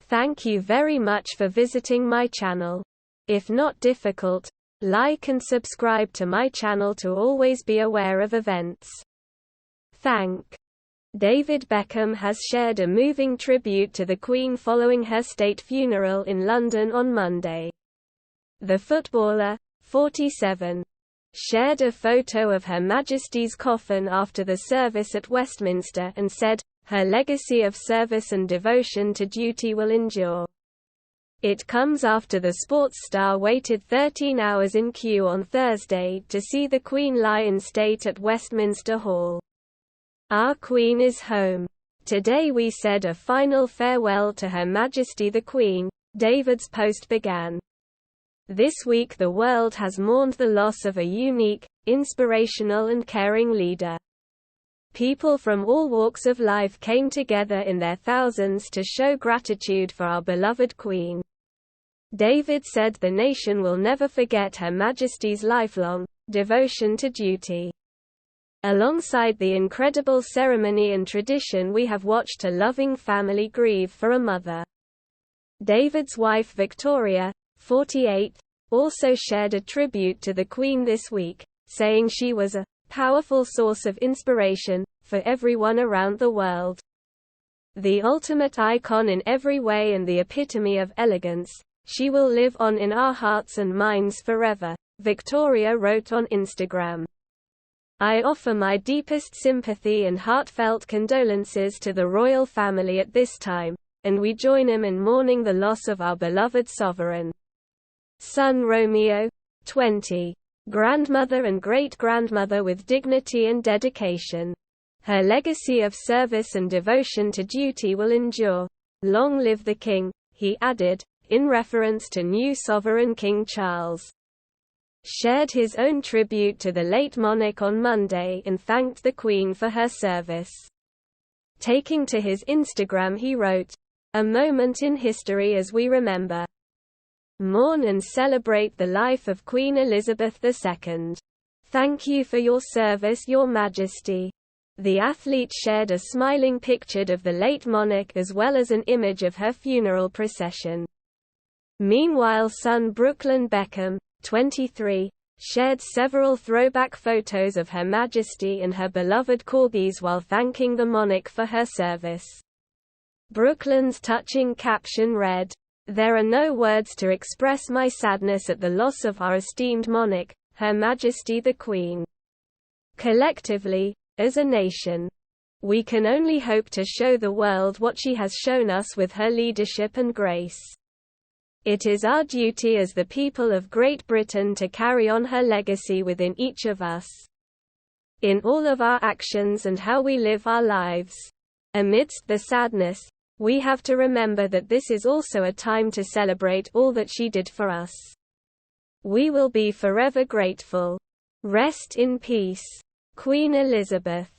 Thank you very much for visiting my channel. If not difficult, like and subscribe to my channel to always be aware of events. Thank. David Beckham has shared a moving tribute to the Queen following her state funeral in London on Monday. The footballer, 47, shared a photo of Her Majesty's coffin after the service at Westminster and said, "Her legacy of service and devotion to duty will endure." It comes after the sports star waited 13 hours in queue on Thursday to see the Queen lie in state at Westminster Hall. "Our Queen is home. Today we said a final farewell to Her Majesty the Queen," David's post began. This week the world has mourned the loss of a unique, inspirational and caring leader. People from all walks of life came together in their thousands to show gratitude for our beloved Queen. David said the nation will never forget Her Majesty's lifelong devotion to duty. Alongside the incredible ceremony and tradition, we have watched a loving family grieve for a mother. David's wife Victoria, 48, also shared a tribute to the Queen this week, saying she was a powerful source of inspiration for everyone around the world. The ultimate icon in every way and the epitome of elegance, she will live on in our hearts and minds forever, Victoria wrote on Instagram. "I offer my deepest sympathy and heartfelt condolences to the royal family at this time, and we join them in mourning the loss of our beloved sovereign." Son Romeo, 20. Grandmother and great-grandmother with dignity and dedication. Her legacy of service and devotion to duty will endure. Long live the King, he added, in reference to new sovereign King Charles. Shared his own tribute to the late monarch on Monday and thanked the Queen for her service. Taking to his Instagram he wrote, "A moment in history as we remember, mourn and celebrate the life of Queen Elizabeth II. Thank you for your service, Your Majesty." The athlete shared a smiling picture of the late monarch as well as an image of her funeral procession. Meanwhile, son Brooklyn Beckham, 23, shared several throwback photos of Her Majesty and her beloved corgis while thanking the monarch for her service. Brooklyn's touching caption read, "There are no words to express my sadness at the loss of our esteemed monarch, Her Majesty the Queen. Collectively, as a nation, we can only hope to show the world what she has shown us with her leadership and grace. It is our duty as the people of Great Britain to carry on her legacy within each of us, in all of our actions and how we live our lives. Amidst the sadness, we have to remember that this is also a time to celebrate all that she did for us. We will be forever grateful. Rest in peace, Queen Elizabeth."